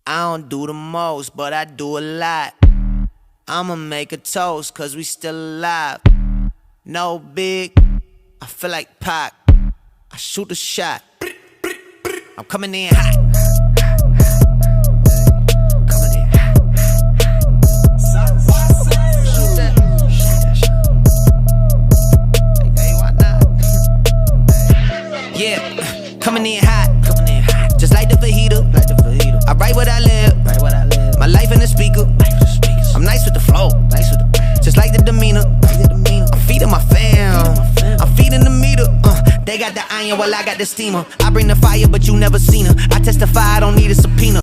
I don't do the most, but I do a lot. I'ma make a toast, cause we still alive. No big, I feel like Pac. I shoot a shot. I'm coming in hot. Yeah, coming in hot, just like the fajita. I write what I live, my life in the speaker. I'm nice with the flow, just like the demeanor. I'm feeding my fam, I'm feeding the meter. They got the iron while I got the steamer. I bring the fire, but you never seen her. I testify, I don't need a subpoena.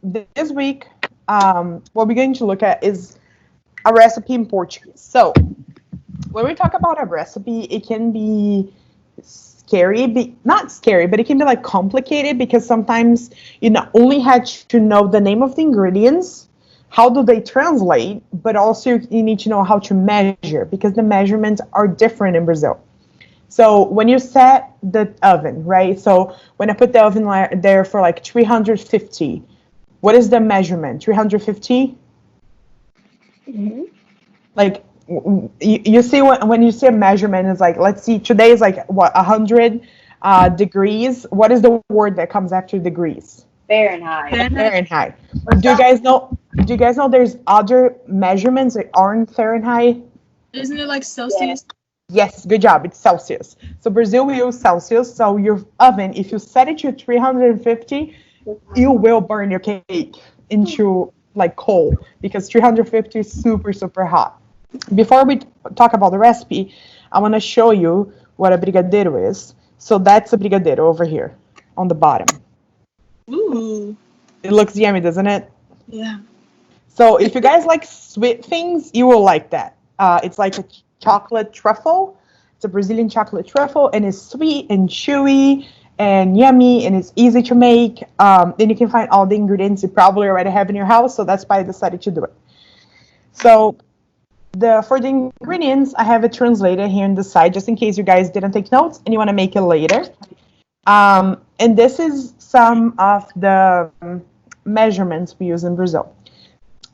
This week, what we're going to look at is a recipe in Portuguese. So when we talk about a recipe, it can be scary, not scary, but it can be like complicated because sometimes you not only had to know the name of the ingredients, how do they translate, but also you need to know how to measure because the measurements are different in Brazil. So when you set the oven, right? So when I put the oven there for like 350, what is the measurement? 350? Mm-hmm. Like you see when you see a measurement, it's like, let's see, today is like what, 100 degrees. What is the word that comes after degrees? Fahrenheit. Fahrenheit. Do you guys know there's other measurements that aren't Fahrenheit? Isn't it like Celsius? Yes, good job. It's Celsius. So Brazil will use Celsius. So your oven, if you set it to 350, you will burn your cake into like coal because 350 is super, super hot. Before we talk about the recipe, I want to show you what a brigadeiro is. So that's a brigadeiro over here on the bottom. Ooh. It looks yummy, doesn't it? Yeah. So if you guys like sweet things, you will like that. It's like a chocolate truffle. It's a Brazilian chocolate truffle, and it's sweet and chewy and yummy, and it's easy to make. Then you can find all the ingredients you probably already have in your house, so that's why I decided to do it. So for the ingredients, I have it translated here on the side, just in case you guys didn't take notes and you want to make it later. And this is some of the measurements we use in Brazil.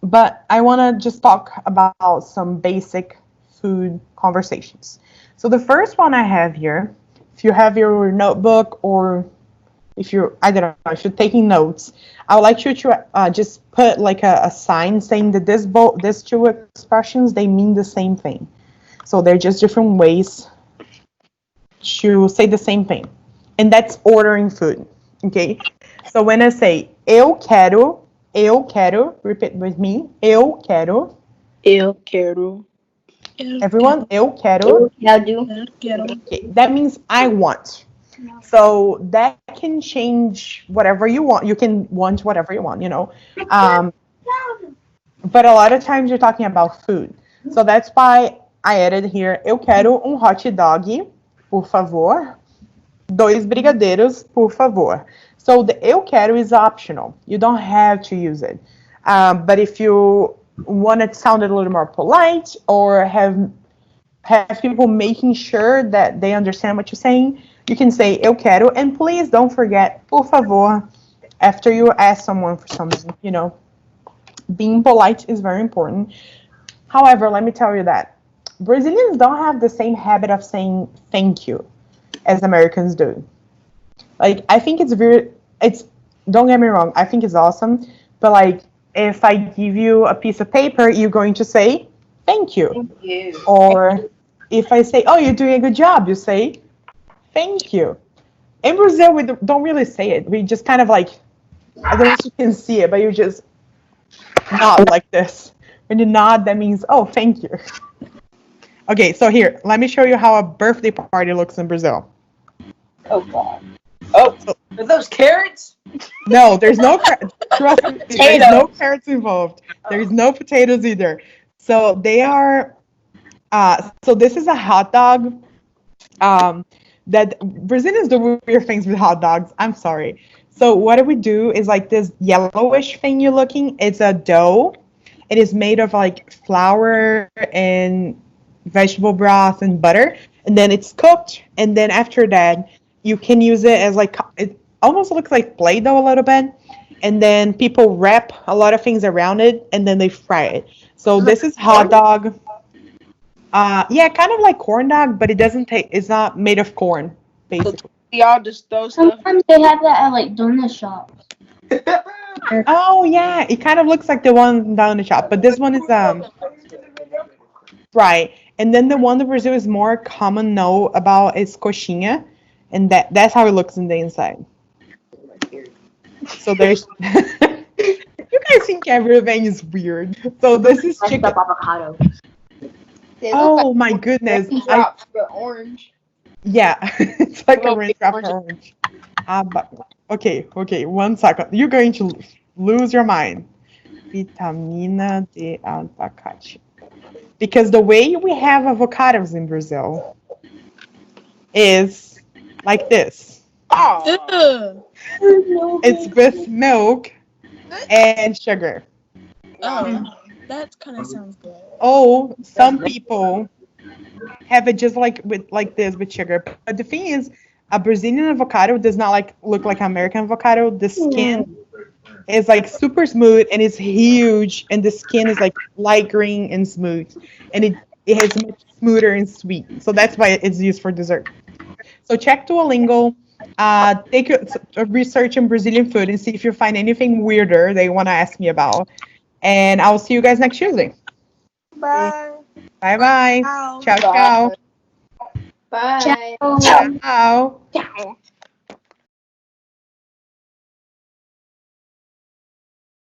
But I want to just talk about some basic food conversations. So the first one I have here, if you have your notebook or if you're, I don't know, if you're taking notes, I would like you to just put like a sign saying that these two expressions, they mean the same thing. So they're just different ways to say the same thing. And that's ordering food, okay? So when I say eu quero, repeat with me, eu quero. Eu quero. Everyone, eu quero. Okay, that means I want. So that can change whatever you want. You can want whatever you want, you know. But a lot of times you're talking about food. So that's why I added here, eu quero hot dog, por favor. 2 brigadeiros, por favor. So the eu quero is optional. You don't have to use it. But if you want it sounded a little more polite or have people making sure that they understand what you're saying, you can say eu quero, and please don't forget por favor after you ask someone for something, you know. Being polite is very important. However, let me tell you that Brazilians don't have the same habit of saying thank you as Americans do. Like, I think don't get me wrong, I think it's awesome, but like, if I give you a piece of paper, you're going to say, thank you. Thank you. Or if I say, oh, you're doing a good job, you say, thank you. In Brazil, we don't really say it. We just kind of like, I don't know if you can see it, but you just nod like this. When you nod, that means, oh, thank you. Okay, so here, let me show you how a birthday party looks in Brazil. Oh, God. Oh, are those carrots? No, there's no trust me, there's no carrots involved. There's no potatoes either. So they are. So this is a hot dog. That Brazilians do weird things with hot dogs. I'm sorry. So what we do is like this yellowish thing you're looking. It's a dough. It is made of like flour and vegetable broth and butter. and then it's cooked, and then after that, you can use it as like it almost looks like Play-Doh a little bit, and then people wrap a lot of things around it, and then they fry it. So this is hot dog. Yeah, kind of like corn dog, but it doesn't take. It's not made of corn, basically. Y'all just throw stuff. Sometimes they have that at like donut shops. Oh yeah, it kind of looks like the one down the shop, but this one is right. And then the one that Brazil is more common know about is coxinha, and that's how it looks in the inside. So there's you guys think everything is weird. So this is Like chicken. the avocado. They look Oh like my goodness. raindrops, but orange. Yeah, it's like a Little raindrop bit orange. But okay, 1 second. You're going to lose your mind. Vitamina de abacate. Because the way we have avocados in Brazil is like this. Oh, Ugh. It's with milk and sugar. Oh, that kind of sounds good. Oh, some people have it just like this with sugar. But the thing is, a Brazilian avocado does not look like American avocado. The skin is like super smooth and it's huge, and the skin is like light green and smooth, and it is much smoother and sweet. So that's why it's used for dessert. So check Duolingo, take a research in Brazilian food and see if you find anything weirder they want to ask me about. And I will see you guys next Tuesday. bye. Bye bye. Wow. Ciao ciao. Bye. Ciao. Ciao. Ciao.